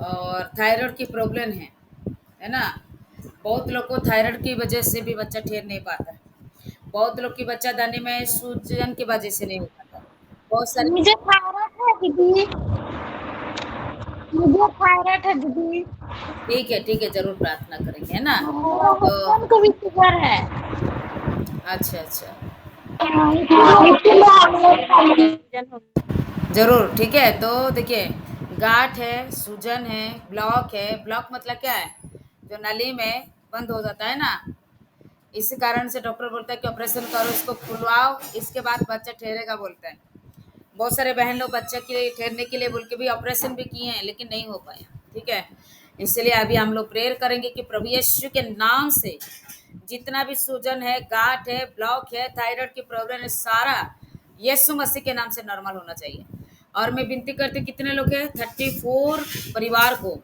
और थायराइड की प्रॉब्लम है ना। बहुत लोग को थायराइड की वजह से भी बच्चा ठहर नहीं पाता है। बहुत लोग की बच्चा दाने में सूजन की वजह से नहीं हो पाता। बहुत सारे मुझे थायराइड है दीदी, मुझे थायराइड है दीदी। ठीक है, ज़रूर प्रार्थना करेंगे, है ना। मेरे तो हस्बैंड को भी शुगर है। अच्छा, अच्छा। इसीलिए हम लोग का डिसीजन हो गया। ज़रूर, ठीक है। तो देखिए, गाँठ है, सूजन है, ब्लॉक है। ब्लॉक मतलब क्या है? जो नली में बंद हो जाता है ना, इसी कारण से डॉक्टर बोलता है कि ऑपरेशन करो, इसको खुलवाओ, इसके बाद बच्चा ठहरेगा बोलता है। बहुत सारे बहन लोग बच्चे के लिए ठहरने के लिए बोल के भी ऑपरेशन भी किए हैं, लेकिन नहीं हो पाया, ठीक है। इसलिए अभी हम लोग प्रेयर करेंगे कि प्रभु यीशु के नाम से जितना भी सूजन है, गांठ है, ब्लॉक है, थायराइड की प्रॉब्लम है, सारा यीशु मसीह के नाम से नॉर्मल होना चाहिए। और मैं विनती करती, कितने लोग हैं? 34 परिवार को,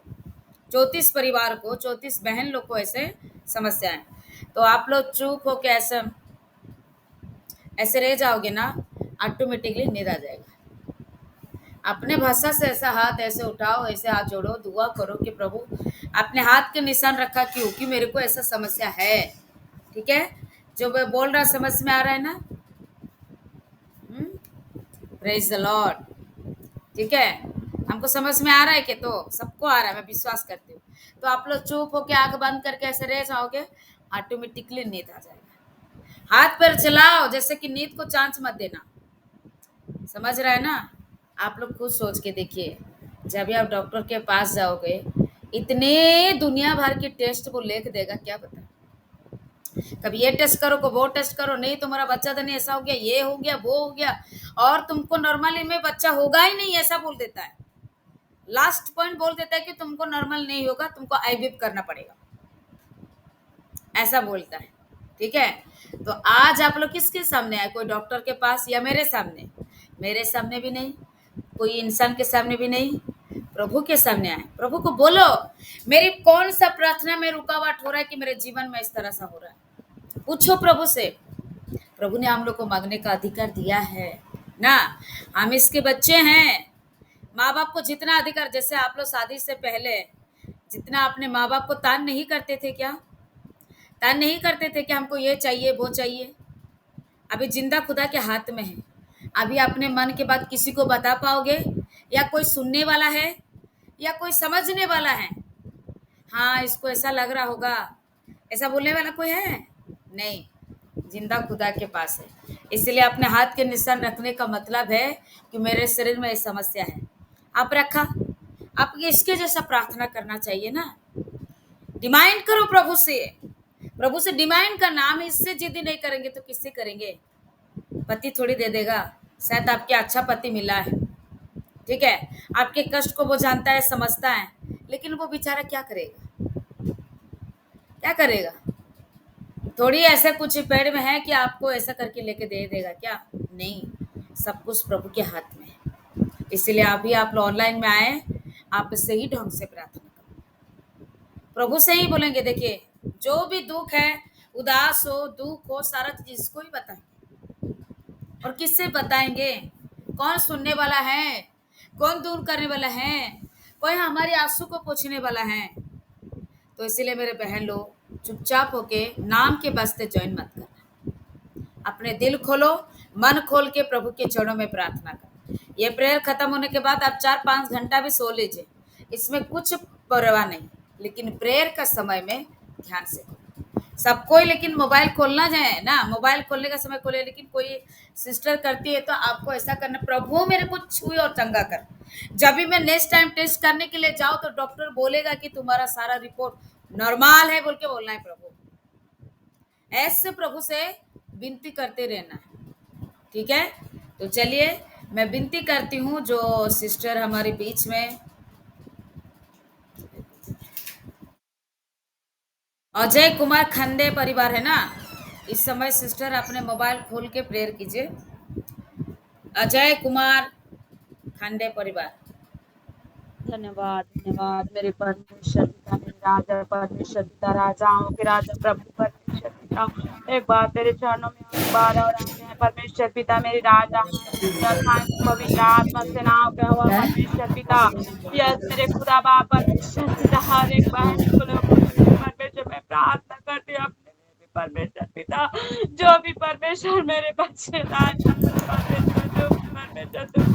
34 परिवार को, 34 बहन लोग को ऐसे समस्या है। तो आप लोग चुप हो के ऐसे ऐसे रह जाओगे ना, ऑटोमेटिकली नींद आ जाएगा। अपने भाषा से ऐसा हाथ ऐसे उठाओ, ऐसे हाथ जोड़ो, दुआ करो कि प्रभु अपने हाथ के निशान रखा क्यों कि मेरे को ऐसा समस्या है, ठीक है। जो मैं बोल रहा समझ में आ रहा है ना? प्रेज द लॉर्ड, ठीक है। हमको समझ में आ रहा है कि, तो सबको आ रहा है, मैं विश्वास करती हूँ। तो आप लोग चुप होके आंख बंद करके ऐसे रह जाओगे, ऑटोमेटिकली नींद आ जाएगा। हाथ पैर चलाओ जैसे कि नींद को चांस मत देना, समझ रहा है ना। आप लोग खुद सोच के देखिए, जब भी आप डॉक्टर के पास जाओगे, इतने दुनिया भर के टेस्ट वो लिख देगा, क्या पता। कभी ये टेस्ट करो, को वो टेस्ट करो, नहीं तुम्हारा बच्चा तो नहीं, ऐसा हो गया, ये हो गया, वो हो गया, और तुमको नॉर्मली में बच्चा होगा ही नहीं, ऐसा बोल देता है। लास्ट पॉइंट बोल देता है कि तुमको नॉर्मल नहीं होगा, तुमको आईवीएफ करना पड़ेगा, ऐसा बोलता है, ठीक है। तो आज आप लोग किसके सामने आए? कोई डॉक्टर के पास या मेरे सामने? मेरे सामने भी नहीं, कोई इंसान के सामने भी नहीं, प्रभु के सामने आए। प्रभु को बोलो, मेरी कौन सा प्रार्थना में रुकावट हो रहा है कि मेरे जीवन में इस तरह सा हो रहा है? पूछो प्रभु से। प्रभु ने हम लोग को मांगने का अधिकार दिया है ना, हम इसके बच्चे हैं। माँ बाप को जितना अधिकार, जैसे आप लोग शादी से पहले जितना अपने माँ बाप को तान नहीं करते थे, क्या तान नहीं करते थे कि हमको ये चाहिए वो चाहिए? अभी जिंदा खुदा के हाथ में है। अभी अपने मन के बात किसी को बता पाओगे? या कोई सुनने वाला है, या कोई समझने वाला है? हाँ, इसको ऐसा लग रहा होगा, ऐसा बोलने वाला कोई है? नहीं, जिंदा खुदा के पास है। इसलिए अपने हाथ के निशान रखने का मतलब है कि मेरे शरीर में ये समस्या है, आप रखा, आप इसके जैसा प्रार्थना करना चाहिए ना। डिमांड करो प्रभु से, प्रभु से डिमांड करना। हम इससे जिद्दी नहीं करेंगे तो किससे करेंगे? पति थोड़ी दे देगा, शायद आपके अच्छा पति मिला है, ठीक है, आपके कष्ट को वो जानता है, समझता है, लेकिन वो बेचारा क्या करेगा? क्या करेगा? थोड़ी ऐसा कुछ पेड़ में है कि आपको ऐसा करके लेके दे देगा, क्या? नहीं, सब कुछ प्रभु के हाथ में है। इसीलिए अभी आप लोग ऑनलाइन में आए, आप सही ढंग से प्रार्थना करो, प्रभु से ही बोलेंगे। देखिए, जो भी दुख है, उदास हो, दुख हो, सारा चीज इसको ही बताएंगे। और किससे बताएंगे? कौन सुनने वाला है? कौन दूर करने वाला है? कोई हमारे आंसू को पोंछने वाला है? तो इसीलिए मेरे बहन लोग, चुपचाप होके नाम के वास्ते ज्वाइन मत करना। अपने दिल खोलो, मन खोल के प्रभु के चरणों में प्रार्थना करो। ये प्रेयर खत्म होने के बाद आप 4-5 घंटा भी सो लीजिए, इसमें कुछ परवाह नहीं, लेकिन प्रेयर का समय में ध्यान से करो। सब कोई लेकिन मोबाइल खोलना जाए ना, मोबाइल खोलने का समय खोले, लेकिन कोई सिस्टर करती है तो आपको ऐसा करना, प्रभु मेरे को छुई और चंगा कर। जब भी मैं नेक्स्ट टाइम टेस्ट करने के लिए जाऊं तो डॉक्टर बोलेगा कि तुम्हारा सारा रिपोर्ट नॉर्मल है, बोल के बोलना है प्रभु। ऐसे प्रभु से विनती करते रहना है, ठीक है। तो चलिए, मैं विनती करती हूँ, जो सिस्टर हमारे बीच में अजय कुमार खंडे परिवार है ना, इस समय सिस्टर अपने मोबाइल खोल के प्रेयर कीजिए। अजय कुमार खंडे परिवार। धन्यवाद, धन्यवाद मेरे परमेश्वर पिता, मेरे राजा, परमेश्वर पिता, राजाओं के राजा, प्रभु परमेश्वर पिता। एक बार तेरे चरणों में एक बार और आते हैं परमेश्वर पिता मेरे राजा। थैंक पवित्र आत्मा सेनाओं के हवा परमेश्वर पिता। यस मेरे खुदा बाप परमेश्वर पिता, हर एक बहन को लोगों के लिए परमेश्वर मैं प्रार्थना करती हूँ अपने लिए भी परमेश्वर पिता। जो भी परमेश्वर मेरे बच्चे आज परमेश्वर जो भी परमेश्वर दुख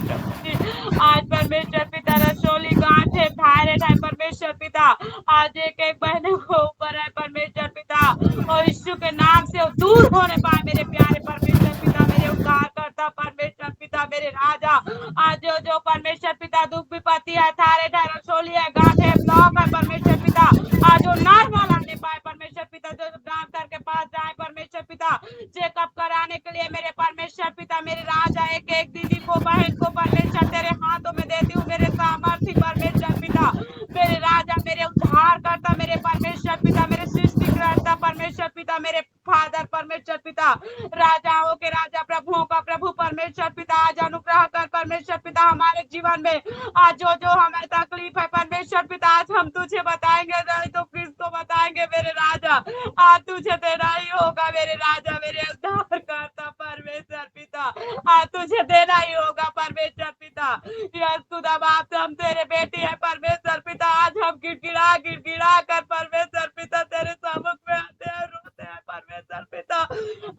प्रभु जी आज परमेश्वर पिता रसोली गांठ है थायराइड है परमेश्वर पिता। आज एक एक बहने को ऊपर है परमेश्वर पिता, और यीशु के नाम से वो दूर होने पाए मेरे प्यारे परमेश्वर पिता, मेरे उद्धार करता परमेश्वर पिता मेरे राजा। आज जो जो परमेश्वर पिता दुख विपत्ति है, थायराइड है, रसोली है, गांठ है, ब्लॉक है परमेश्वर पिता, आज वो नॉर्मल आने पाए परमेश्वर पिता। जो डॉक्टर के पास जाए परमेश्वर पिता चेकअप कराने के लिए मेरे परमेश्वर पिता मेरे राजा। एक एक दीदी को बहन को परमेश्वर तेरे हाथों में देती हूँ मेरे सामर्थ्य परमेश्वर पिता मेरे राजा, मेरे उद्धार करता मेरे परमेश्वर पिता, मेरे सृष्टिकर्ता परमेश्वर पिता, मेरे फादर परमेश्वर पिता, राजाओं के राजा प्रभुओं का प्रभु परमेश्वर पिता। आज अनुग्रह कर परमेश्वर पिता हमारे जीवन में। आज जो जो हमें तकलीफ है परमेश्वर पिता आज हम तुझे बताएंगे, नहीं तो किसको बताएंगे मेरे राजा। आज तुझे देना ही होगा मेरे राजा, मेरे उद्धार करता परमेश्वर पिता। आज तुझे देना ही होगा परमेश्वर पिता। यस खुदा बाप हम तेरे बेटी है परमेश्वर पिता। आज हम गिड़गिड़ा गिड़गिड़ा कर परमेश्वर पिता तेरे सम्मुख में आते हैं, रोते हैं परमेश्वर पिता।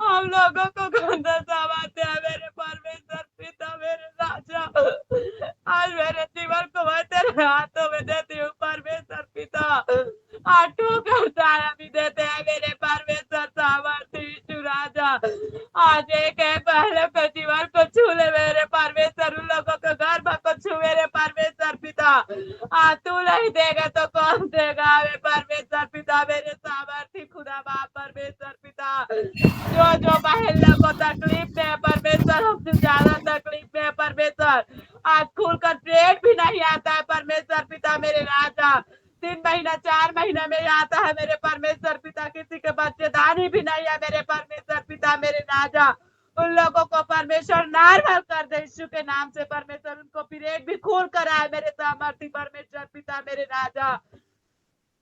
हम लोगों को गंदा समाते हैं मेरे परमेश्वर पिता मेरे राजा। आज मेरे जीवन को मैं तेरे हाथों में देती हूँ परमेश्वर पिता। आज ठोकर तारा भी देते हैं मेरे परमेश्वर सामर्थ्य यीशु राजा। आज एक है पहले को जीवन को छू ले मेरे परमेश्वर, उन लोगों को गर्भ को छू मेरे परमेश्वर पिता। आज तू नहीं देगा तो कौन देगा मेरे परमेश्वर पिता मेरे सामर्थ्य खुदा बाप परमेश्वर पिता। जो जो बहन लोग को तकलीफ में है परमेश्वर, हमसे ज्यादा तकलीफ में है परमेश्वर। आज खुलकर पेट भी नहीं आता है परमेश्वर पिता मेरे राजा। 3 महीना 4 महीना में आता है मेरे परमेश्वर पिता। किसी के बच्चेदानी भी नहीं है मेरे परमेश्वर पिता मेरे राजा। उन लोगों को परमेश्वर नॉर्मल कर दे यीशु के नाम से परमेश्वर। उनको पीरियड भी खोल कर आए मेरे सामर्थ्य परमेश्वर पिता मेरे राजा।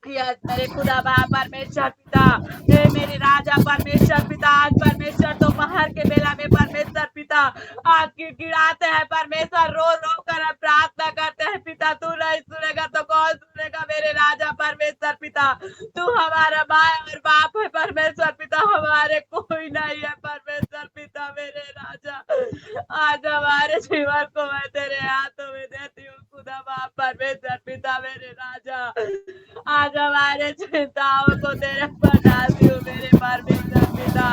यस मेरे खुदा बाप परमेश्वर पिता, हे मेरे राजा परमेश्वर पिता। आज परमेश्वर दोपहर के बेला में परमेश्वर पिता आज गिड़गिड़ाते हैं परमेश्वर, रो रो कर प्रार्थना करते हैं पिता। तू नहीं सुनेगा तो कौन सुनेगा मेरे राजा परमेश्वर पिता। तू हमारा माँ और बाप है परमेश्वर पिता, हमारे कोई नहीं है परमेश्वर पिता मेरे राजा। आज हमारे जीवन को मैं तेरे हाथों में देती हूँ खुदा बाप परमेश्वर पिता मेरे राजा। आज हमारे चिंताओं को तेरे पर डालती हूँ मेरे परमेश्वर पिता।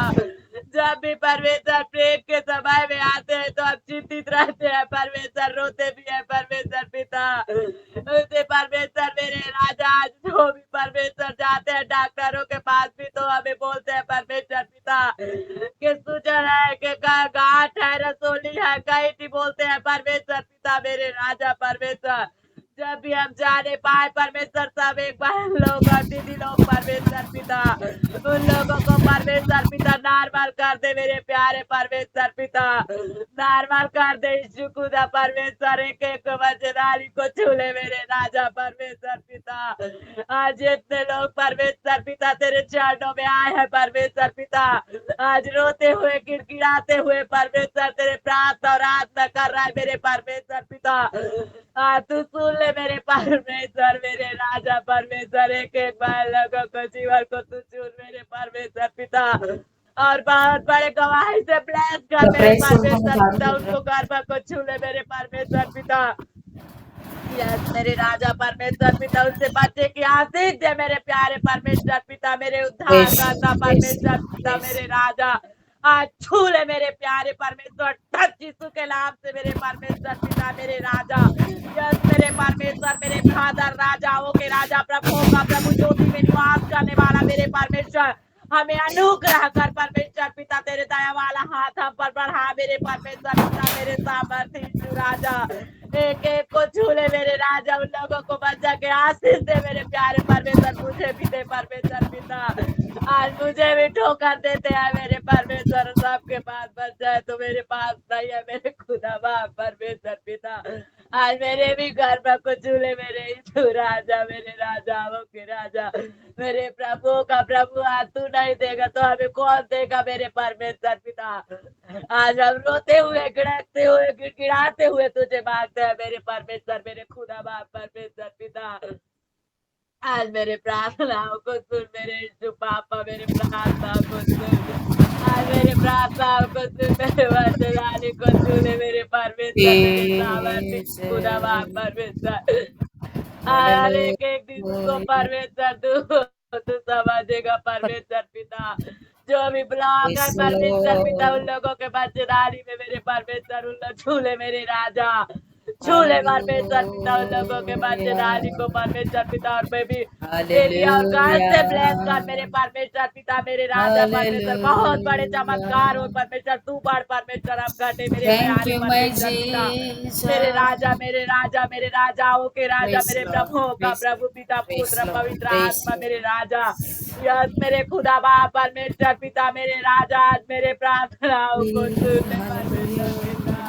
जब भी परमेश्वर प्रेम के समय में आते हैं तो हम चिंतित रहते हैं परमेश्वर, रोते भी है परमेश्वर पिता। उसे परमेश्वर मेरे राजा आज जो भी परमेश्वर जाते हैं डॉक्टरों के पास भी तो हमें बोलते हैं परमेश्वर पिता कि सूजन है, कि गांठ है, रसोली है, कहीं बोलते हैं परमेश्वर पिता मेरे राजा परमेश्वर। जब भी हम जाने पाए परमेश्वर सब एक बहन लोग और दीदी लोग परमेश्वर पिता, उन लोगों को परमेश्वर पिता नॉर्मल कर दे मेरे प्यारे परमेश्वर पिता। नॉर्मल कर दे यीशु खुदा परमेश्वर। एक एक बच्चेदारी को छूले मेरे राजा परमेश्वर पिता। आज इतने लोग परमेश्वर पिता तेरे चरणों में आए हैं परमेश्वर पिता। आज रोते हुए गिड़गिड़ाते हुए परमेश्वर तेरे प्रार्थना और आराधना कर रहा है मेरे परमेश्वर पिता। तू सुन ले मेरे परमेश्वर मेरे राजा परमेश्वर। एक एक बार लोगों को जीवन को तू चुन मेरे परमेश्वर पिता, और बहुत बड़े गवाही से ब्लेस कर मेरे परमेश्वर पिता। उनको गर्भ को छू ले मेरे परमेश्वर पिता। यस मेरे राजा परमेश्वर पिता, उससे बच्चे की आशीष दे मेरे प्यारे परमेश्वर पिता, मेरे उद्धार करता परमेश्वर पिता मेरे राजा। आज छू ले मेरे प्यारे परमेश्वर, टच यीशु के नाम से मेरे परमेश्वर पिता मेरे राजा। यस मेरे परमेश्वर मेरे फादर, राजाओं के राजा, प्रभुओं का प्रभु, ज्योति में निवास करने वाला मेरे परमेश्वर, हमें अनुग्रह कर परमेश्वर पिता। तेरे दया वाला हाथ हम पर बढ़ा मेरे परमेश्वर पिता मेरे सामर्थ्य यीशु राजा। एक एक को छूले मेरे राजा, उन लोगों को बचा के आशीष दे मेरे प्यारे परमेश्वर। मुझे भी दे परमेश्वर पिता। आज मुझे भी ठोकर देते हैं मेरे परमेश्वर। सबके पास बच जाए तो मेरे पास नहीं है मेरे खुदा बाप परमेश्वर पिता। आज मेरे भी घर में कुछ झूले मेरे यीशु राजा, मेरे राजाओं के राजा, मेरे प्रभु का प्रभु। आज तू नहीं देगा तो हमें कौन देगा मेरे परमेश्वर पिता। आज हम रोते हुए गिड़कते हुए गिड़गिड़ाते हुए तुझे मांगते हैं मेरे परमेश्वर, मेरे खुदा बाप परमेश्वर पिता। आज मेरे प्रार्थनाओं को सुन मेरे यीशु पापा, मेरे प्रार्थनाओं को सुन। आज मेरे प्रार्थनाओं को सुन, मेरे वचनानी को सुन मेरे परमेश्वर, मेरे सामर्थ्य खुदा बाप परमेश्वर। आज एक दिन को परमेश्वर तू समझेगा परमेश्वर पिता। जो भी ब्लॉक है परमेश्वर पिता, उन लोगों के बच्चेदारी में मेरे परमेश्वर उन लोग झूले मेरे राजा, झूले परमेश्वर पिता उन लोगों के बच्चेदारी को परमेश्वर पिता। और मैं भी डेली और काल से ब्लेस कर मेरे परमेश्वर पिता, मेरे राजा परमेश्वर। बहुत बड़े चमत्कार हो परमेश्वर, तू बड़ परमेश्वर, हम घटे मेरे प्यारे परमेश्वर पिता, मेरे राजा, मेरे राजा, मेरे राजाओं के राजा, मेरे प्रभुओं का प्रभु पिता पुत्र पवित्र आत्मा, मेरे राजा। यस मेरे खुदा बाप परमेश्वर पिता, मेरे राजा, आज मेरे प्रार्थनाओं को सुन परमेश्वर पिता।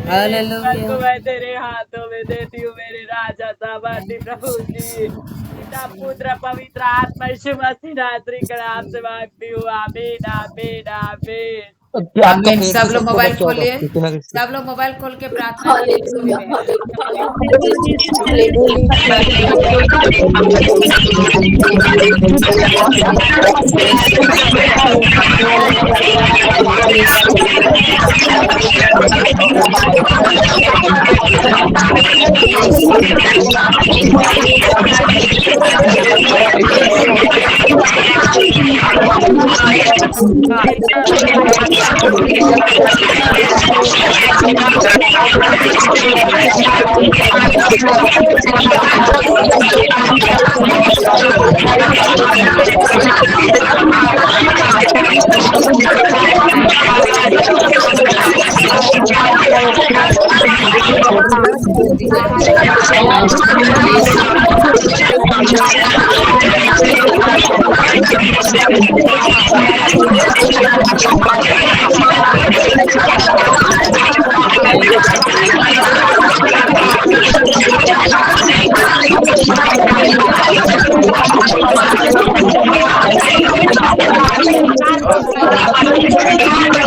को मैं तेरे हाथों में देती हूँ मेरे राजा सामर्थ्य प्रभु जी, पिता पुत्र पवित्र आत्मा यीशु मसीह नासरी के नाम से मांगती हूँ। आमीन आमीन आमीन। आमीन। सब लोग मोबाइल खोलिए, सब लोग मोबाइल खोल के प्रार्थना Thank you.